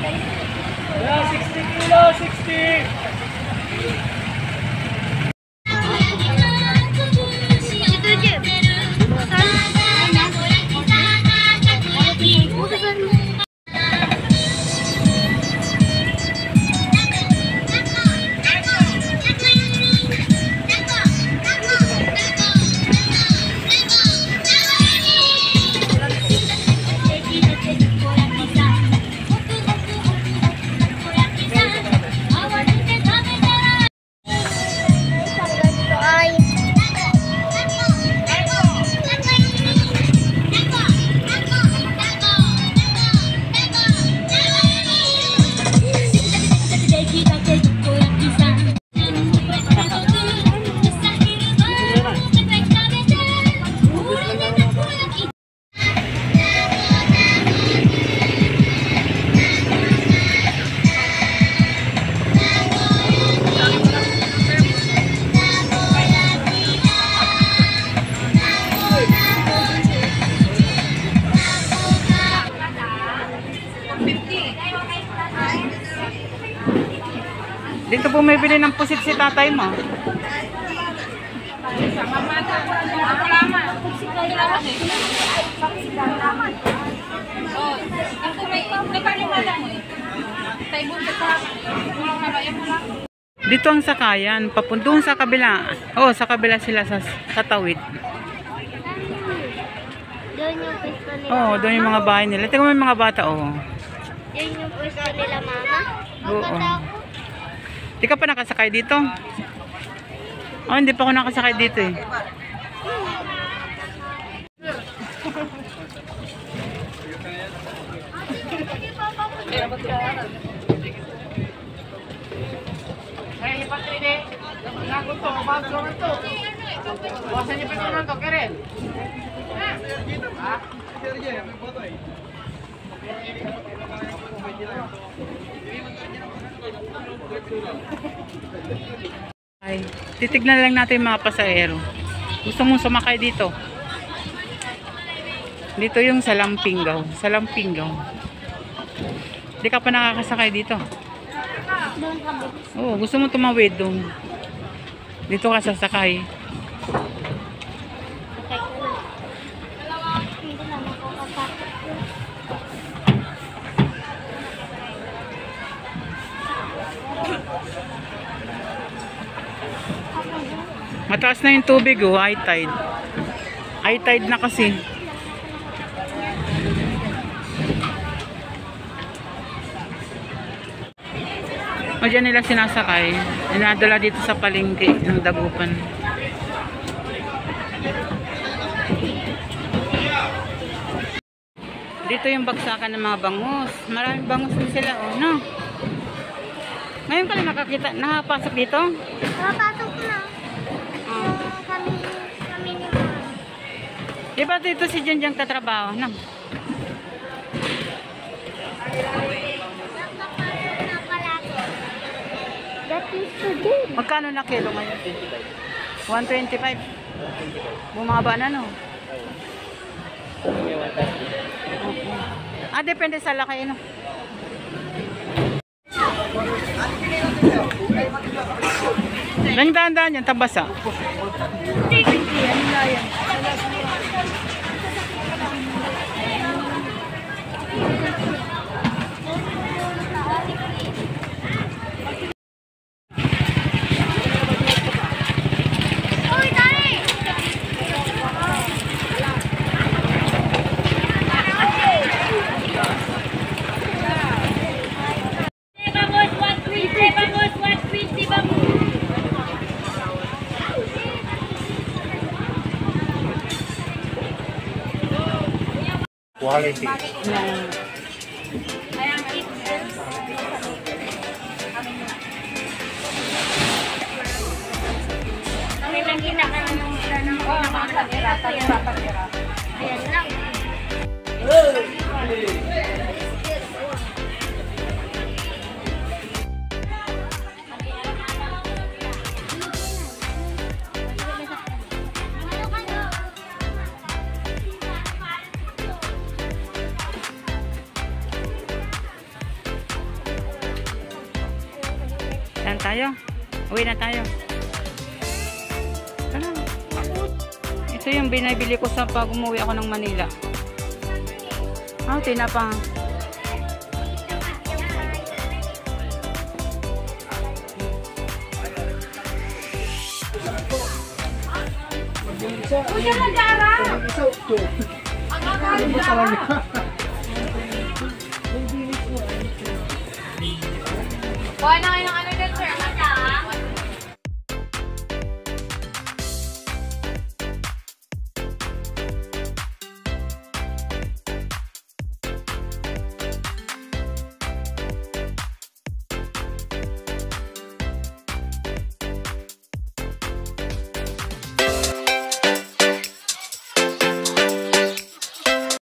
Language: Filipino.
Yeah, 60 kilo, 60. Dito bumibili ng pusit si tatay mo. Dito ang sakayan, doon sa kabila. Oh, sa kabila sila sa tawid. Doon yung pwesto nila. Oh, doon yung mga bahay nila. Tingnan mo yung mga bata, oh. Yun yung pwesto nila, mama. Oo. Di ka pa nakasakay dito? Oh, hindi pa ako nakasakay dito eh. Ay, titignan lang natin yung mga pasahero. Gusto mong sumakay dito? Dito yung Salampingaw. Salampingaw. Hindi ka pa nakakasakay dito? Doon kami. Oo, gusto mong tumawid doon. Dito ka sasakay. Sakay ko na. Hindi na nakakasakit. Mataas na yung tubig, oh, high tide. High tide na kasi. O dyan nila sinasakay. Inadala dito sa palengke ng Dagupan. Dito yung bagsakan ng mga bangus. Maraming bangus din sila, oh, no? Ngayon ka na nakapasok dito? Nakapasok na. Kami ni mama. Diba dito si Janjang tatrabaho, no? That is today. Magkano na kilo ngayon? 125. Bumaba na, no? Ah, depende sa laki, no? Nandaan yan, tabasa. Quality. Kami lang kinakain ng nakakapira. Ayan lang. Saan tayo? Uwi na tayo. Tara. Ito yung binibili ko sa pag umuwi ako ng Manila. Ah, tinapang. Kuya na Jara! Kuha na kayo ng